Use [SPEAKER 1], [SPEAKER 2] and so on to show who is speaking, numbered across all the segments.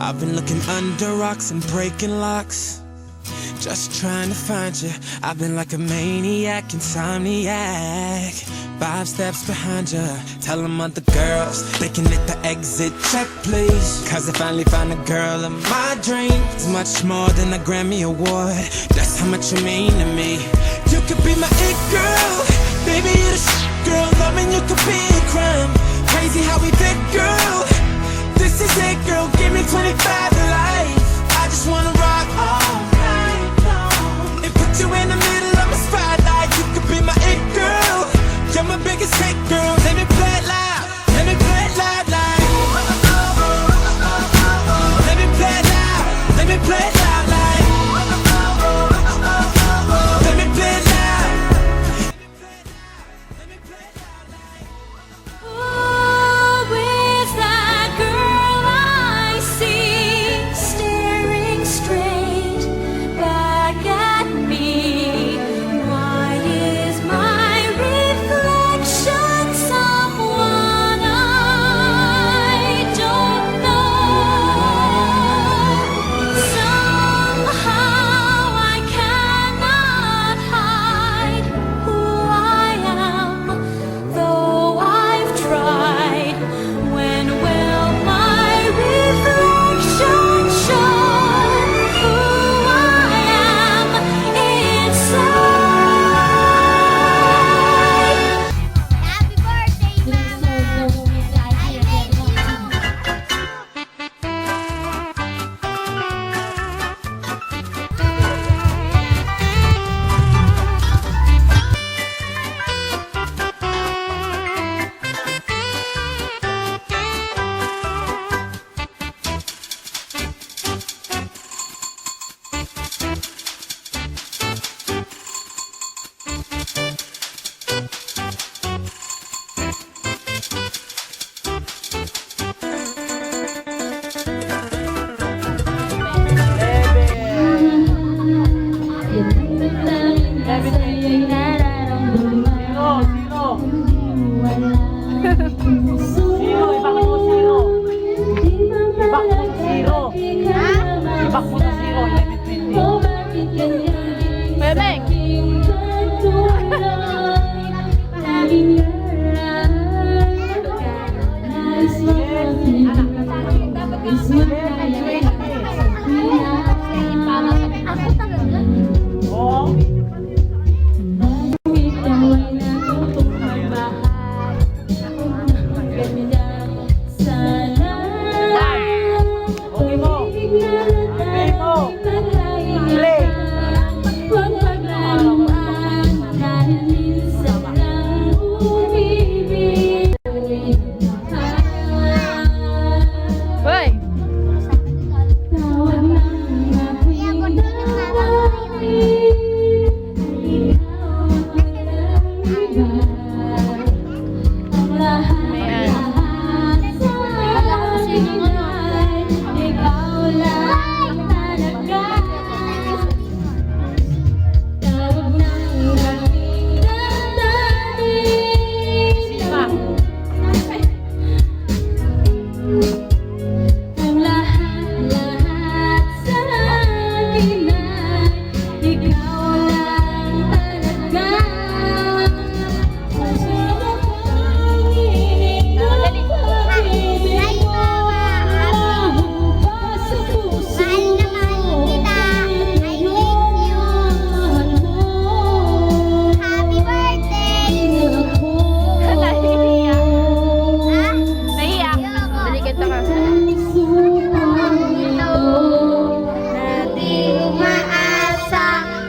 [SPEAKER 1] I've been looking under rocks and breaking locks, just trying to find you. I've been like a maniac, insomniac, 5 steps behind you. Tell them other girls they can hit the exit check, please. Cause I finally found a girl of my dreams. Much more than a Grammy award, that's how much you mean to me. You could be my it girl, baby, you're the girl. Loving you could be a crime. Crazy how we fit, girl. This is it, girl. Give me 25 to life. I just wanna rock all night long and put you in the middle of my spotlight. You could be my it girl. You're my biggest hit, girl. Let me play it loud. Let me play it loud, like. Let me play it loud. Let me play it loud, like. Let me play it loud. Let me play it loud, like.
[SPEAKER 2] Who is that girl I see staring straight back at me? Why is my reflection someone I don't know? Somehow I cannot hide who I am, though I've tried. When will my reflection show who I am inside?
[SPEAKER 3] Happy birthday, Mama! I miss you! Ako talaga.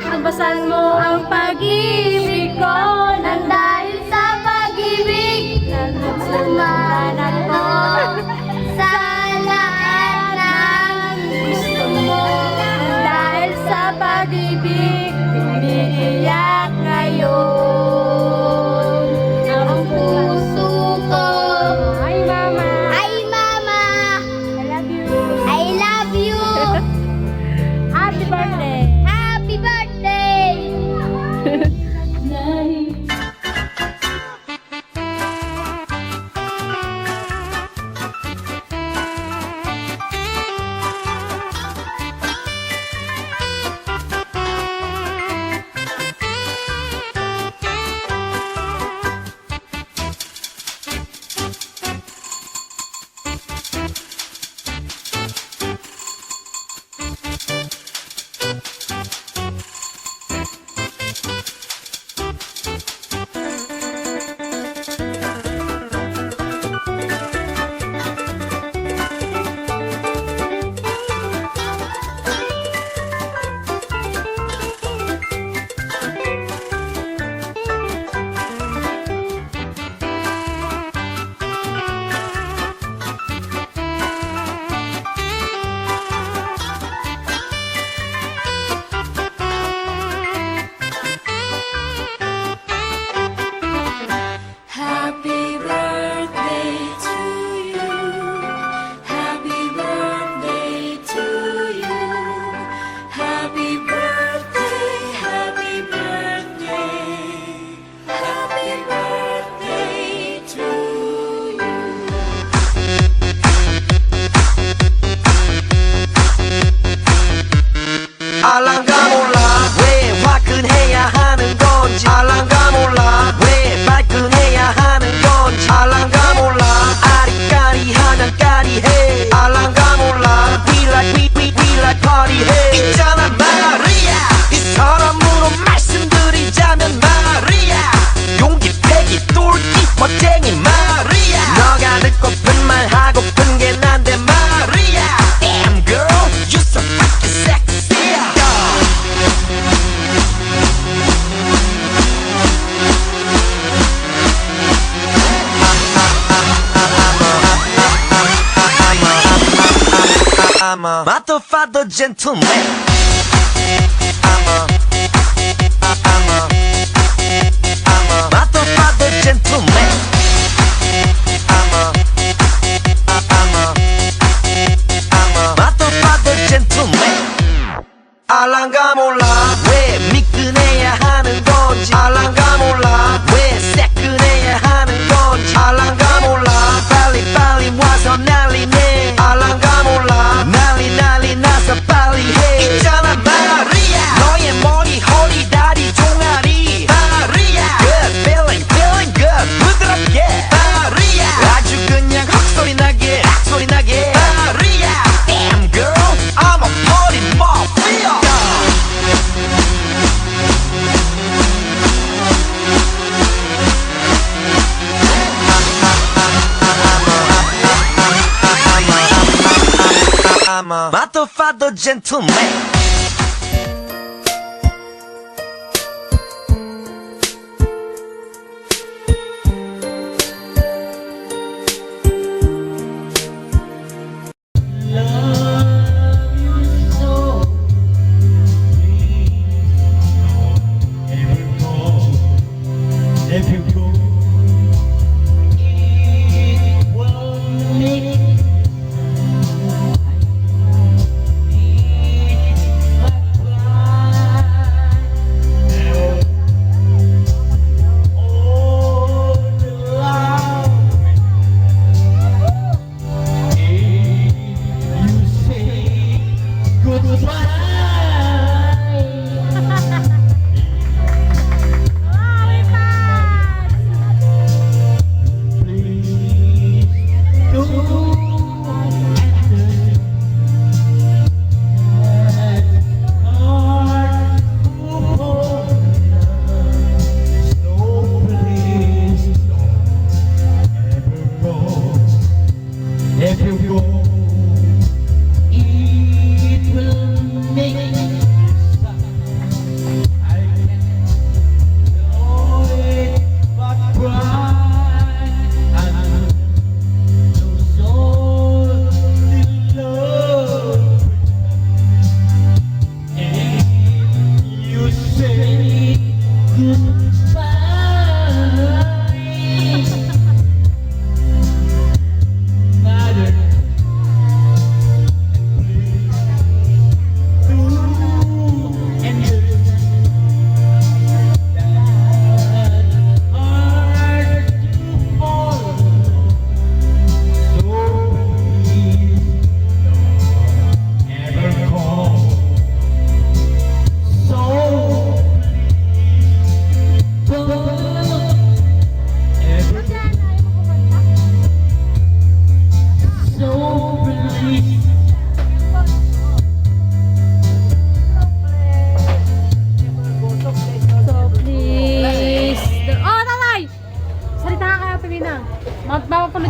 [SPEAKER 3] Pagbasan mo ang pag-ibig ko nang dahil sa pag-ibig nagsundan ako sa lahat ng gusto mo. Nang dahil sa pag-ibig umiiyak ngayon ang puso ko. Ay mama, ay mama, I love you, I love you. Happy birthday. Happy birthday!
[SPEAKER 4] I'm a motherfucker gentleman. I'm a motherfucker gentleman. I'm a motherfucker gentleman. 알랑가 몰라 왜 미끈해야 하는 건지 알랑가 몰라 왜 새끈해야 하는 건지 알랑가 몰라 빨리 와서 난리내 알랑가 몰라 난리 나서 빨리 해 있잖아 마리아 너의 머리 허리 다리 종아리 마리아 Good feeling good 부드럽게 마리아 아주 그냥 헉소리 나게 마리아 Damn girl I'm a party mafia I'm a motherfucker gentleman.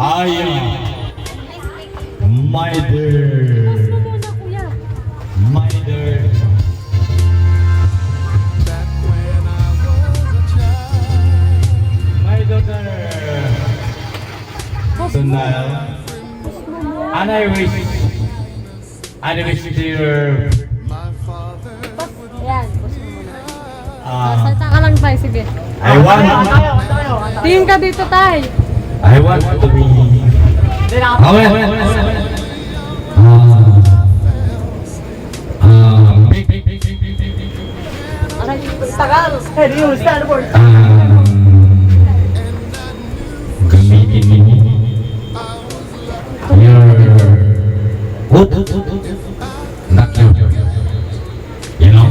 [SPEAKER 5] I am mother. My daughter tonight, and I wish to your
[SPEAKER 3] Yan.
[SPEAKER 6] Salta ka lang tayo, sige.
[SPEAKER 5] I want
[SPEAKER 6] Tingin ka dito, tay.
[SPEAKER 5] to be gamitin mo your wood not your you know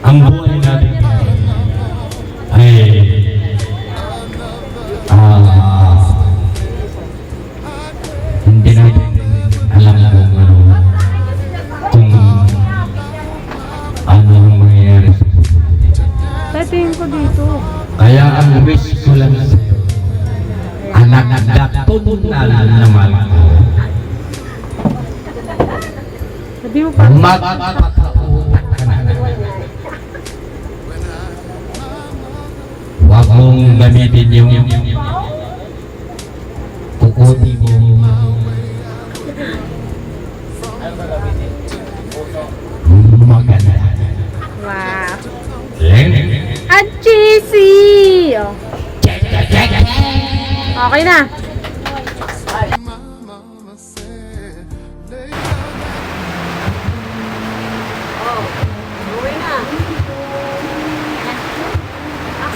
[SPEAKER 5] ang buhay natin ay hindi natin alam kung ano ang mangyayari sa
[SPEAKER 6] Tay, tingin ko dito.
[SPEAKER 5] kaya ang wish ko lang sa'yo, anak na tunal na mahal ko,
[SPEAKER 6] Sabi mo pa.
[SPEAKER 5] magpapakautak ka na. Huwag mong gamitin yung kukuti mo
[SPEAKER 6] oh. Okay na.
[SPEAKER 7] Uwi na.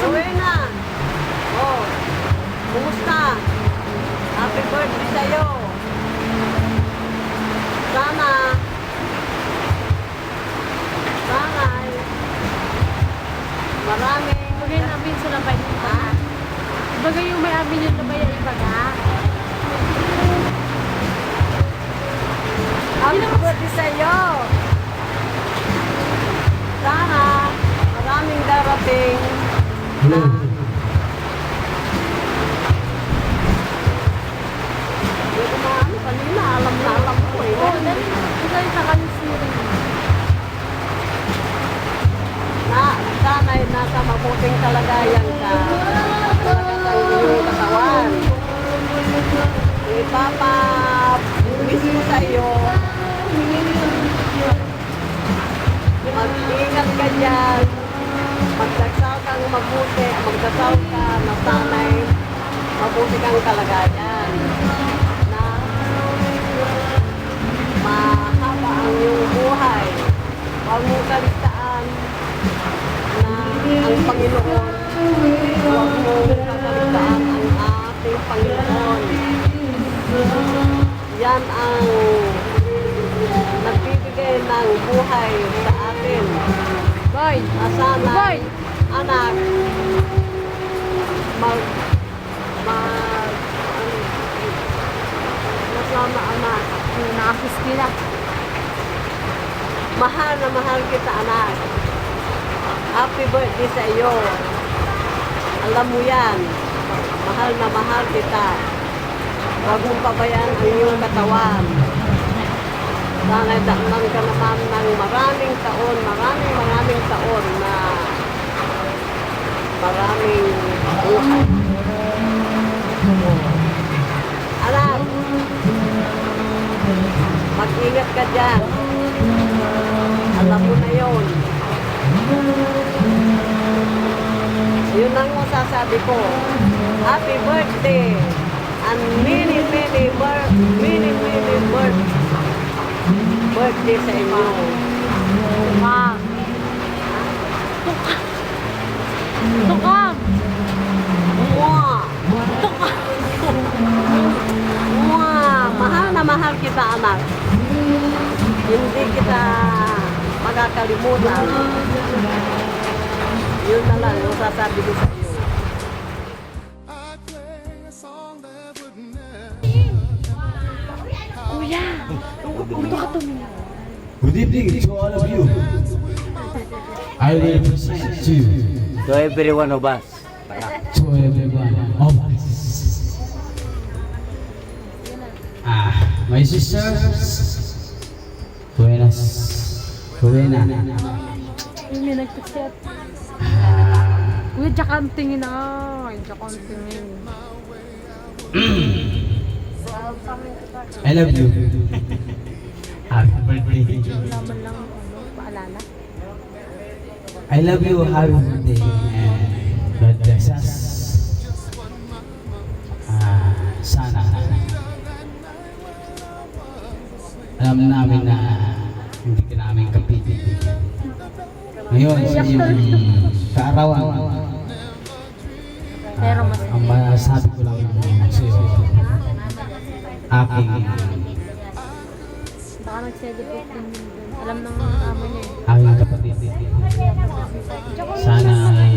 [SPEAKER 7] Uwi na. Oh, kumusta? Happy birthday sa'yo. Sana maraming
[SPEAKER 6] Bagay namin sila ba yung iba? Bagay yung may amin yung labay yung iba ga?
[SPEAKER 7] happy birthday sa'yo. Sana maraming darating na hindi ko maano kanina, alam ko eh.
[SPEAKER 6] Oo, dali na. Ikaw yung sakalisurin.
[SPEAKER 7] Na sana'y nasa mabuting kalagayan ka. Talagang ang iyong katawan. Ipapabis ko sa iyo. Mag-ingat ka dyan. Magdasal kang mabuti. Magdasal ka na sana'y mabuti kang kalagayan. Na mahaba ang iyong buhay. Huwag mo kaligtaan na ang Panginoon, huwag mo kakaligtaan ang ating Panginoon. Yan ang nagbibigay ng buhay sa atin.
[SPEAKER 6] Boy!
[SPEAKER 7] Na sana,
[SPEAKER 6] Boy!
[SPEAKER 7] anak, sana anak,
[SPEAKER 6] Nakasis nila.
[SPEAKER 7] mahal na mahal kita anak. Happy birthday sa iyo. Alam mo yan. Mahal na mahal kita. Huwag mong pabayaan ang iyong katawan. Sana dakman ka naman ng maraming taon na maraming buhay. Anak, mag-ingat ka dyan. Alam mo na yun. Yun ang masasabi ko. Happy birthday and many birthday sa inyo.
[SPEAKER 6] Tukam! Tukam!
[SPEAKER 7] Mwah! Mwah! Mahal na mahal kita anak. Hindi kita makakalimutan. Yun na lang yung sasabi ko sa iyo.
[SPEAKER 6] Kuya! Dito ka tumingin.
[SPEAKER 5] Good evening to all of you. I will present to
[SPEAKER 8] every one of us.
[SPEAKER 5] everyone of us. My sisters, buenas, buena.
[SPEAKER 6] Yung may nagtiset. Kuya, diyan ka ang tingin na. Diyan ka ang tingin.
[SPEAKER 5] I love you. Happy birthday.
[SPEAKER 6] Laman lang, paalala.
[SPEAKER 5] I love you. Happy birthday. God bless us. Sana alam namin na hindi ka namin kapitin. Ngayon, sa iyong kaarawan,
[SPEAKER 6] Pero mas
[SPEAKER 5] ang masasabi ko lang sa iyo, aking
[SPEAKER 6] baka nag-celebrate din yun dun. Alam ng amo niya eh.
[SPEAKER 5] aking kapatid. Sana ay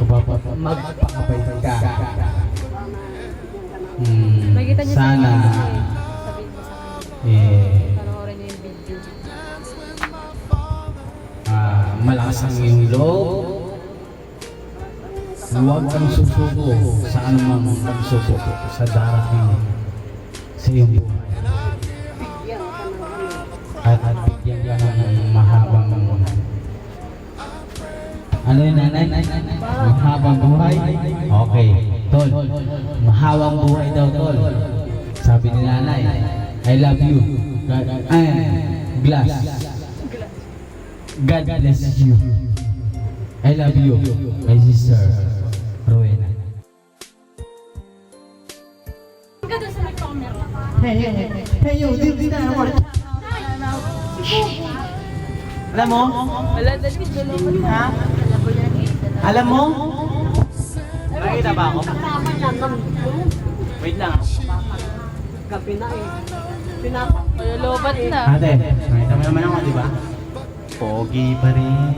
[SPEAKER 5] magpakabait ka.
[SPEAKER 6] Makikita niyo sa
[SPEAKER 5] Sana
[SPEAKER 6] kanya eh. Sabihin mo sa kanya. Panoorin niyo yung video.
[SPEAKER 5] Malakas ang iyong loob. Huwag kang susuko sa anumang pagsusuko sa darating sa iyong buhay. At bigyan ka ng mahabang ano yun, nanay? Mahabang buhay? Okay. Tol, mahabang buhay daw, tol. Sabi ni nanay, I love you. God bless you. I love you, my sister, Rowena.
[SPEAKER 6] Ka doon sa may camera.
[SPEAKER 5] Hey, yo, di na ako. Alam mo?
[SPEAKER 6] Wala na din dalawa.
[SPEAKER 5] Ha? Alam mo? Nakita ba ako?
[SPEAKER 7] Kasama niya,
[SPEAKER 5] Wait lang.
[SPEAKER 7] gabi na eh. Pinapa.
[SPEAKER 6] Lobat na.
[SPEAKER 5] Ate, nakita mo naman ako, di ba? Pogi pa rin.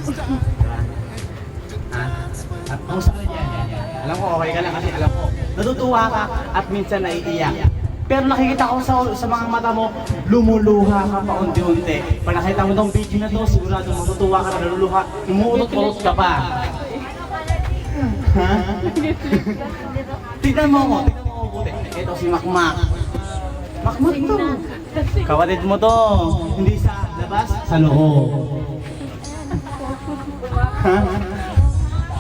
[SPEAKER 5] Diba? Ha? At kung saan yan. Alam ko, okay ka lang kasi alam ko, natutuwa ka at minsan naiiyak. Pero nakikita ko sa mga mata mo, lumuluha ka pa unti-unti. Pag nakita mo tong video na to, sigurado matutuwa ka na naluluha, umuulot-ulot ka pa. Ha? Tignan mo ako buti. Ito si Makmak. Makmak to. Kapatid mo to. Hindi sa labas, sa loob. Ha?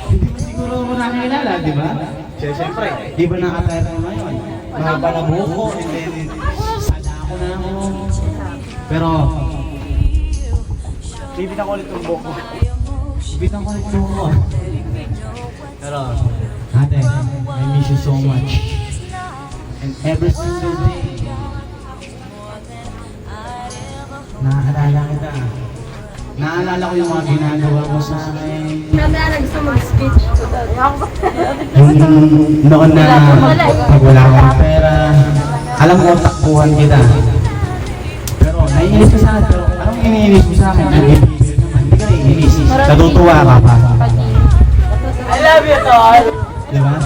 [SPEAKER 5] Hindi mo siguro mo nakikilala, di ba? Siyempre, di ba nakatayar mo ngayon? Mahaba na buko, and then sada ako na ako. Pero, bibitan ko ulit yung buko. Bibitan ko ulit yung buko. Pero, ate, I miss you so much. And every single day, naaalala kita. Naalala ko yung mga ginagawa mo sa akin.
[SPEAKER 6] Mamaya gusto mag-speech.
[SPEAKER 5] Yung noon na pag wala kang pera, alam ko takbuhan kita. Pero naiinis ka sa akin, pero anong iniinis mo sa akin? Nag-ibigay naman, hindi ka naiinis. Natutuwa ka pa.
[SPEAKER 7] I love you, Tol.
[SPEAKER 5] Di ba?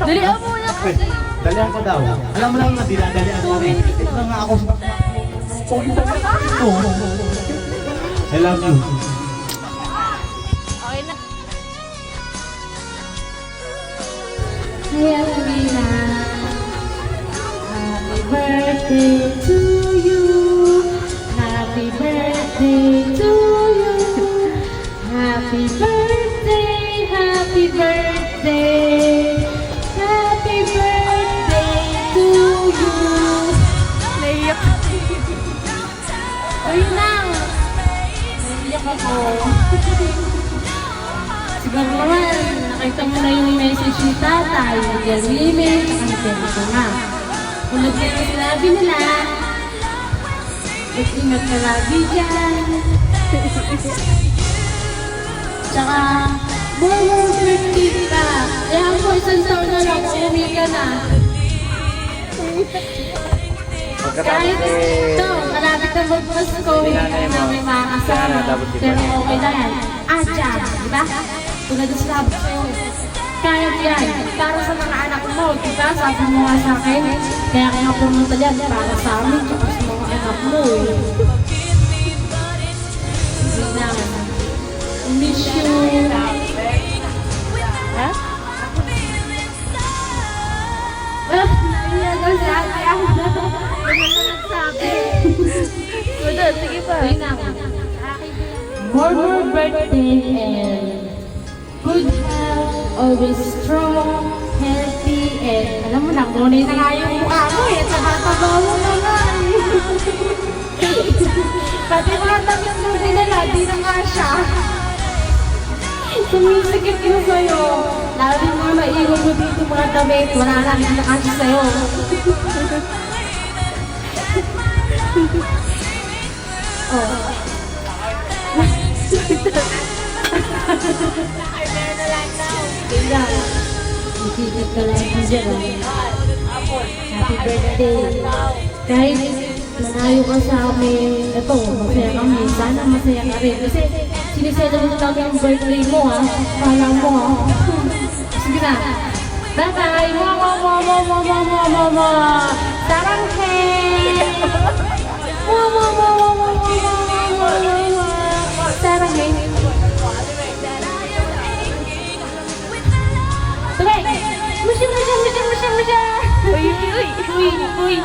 [SPEAKER 6] Dali ako muna kasi.
[SPEAKER 5] Dalihan ko daw. Alam mo lang na dinadalihan ko rin. Ito nga ako sa I love you.
[SPEAKER 6] Okay na.
[SPEAKER 2] Hi, Alvina. Happy birthday to you. Happy birthday to you. Happy birthday, happy birthday. Happy birthday to you.
[SPEAKER 6] Naiyak.
[SPEAKER 2] Ayun na. Naiyak ako. Siguro naman, nakita mo na yung message ni tatay. Nag-limit. Ang pwede ko na. Kung nag-limit sinabi nila, mag-ingat ka labi dyan. Tsaka, more birthday ka. Kaya ako isang taon na lang, umuwi ka na. Kahit ito, malapit na mag-Pasko, hindi namin makakasama. Pero okay na yan. Dyan, di ba? Tulad ng sabi sa'yo, kaya yan. Para sa mga anak mo, di ba? Sabi mo nga sa akin, kaya kaya pumunta dyan para sa amin, tsaka sa mga anak mo eh. Hindi naman. Miss you.
[SPEAKER 6] Ha?
[SPEAKER 2] Naiyak ko si ate ako.
[SPEAKER 6] Ano na nagsabi? Wala, sige pa.
[SPEAKER 2] Ayun na. More birthday and good health, always strong, healthy, and alam mo na, ngunay na nga yung mukha mo eh, taba mo na nga eh. Pati mga damit mo din nila, di na nga siya. Sumisikip yun sa'yo. Lalo yung mga naiwan mo dito mga damit, wala lang yung nakasya sa'yo. Oh. Tingnan. Ikikip ka lang dyan. Happy birthday. Kahit manayo ka sa amin, ito, masaya kami. Sana masaya ka rin. Kasi siniselebrate namin ang birthday mo ha. Kala mo ha. Sige na. Bye-bye. Sarang hey. Sarang hey. Tuloy! Musya!
[SPEAKER 6] Uy, uy, uy.
[SPEAKER 2] Uy!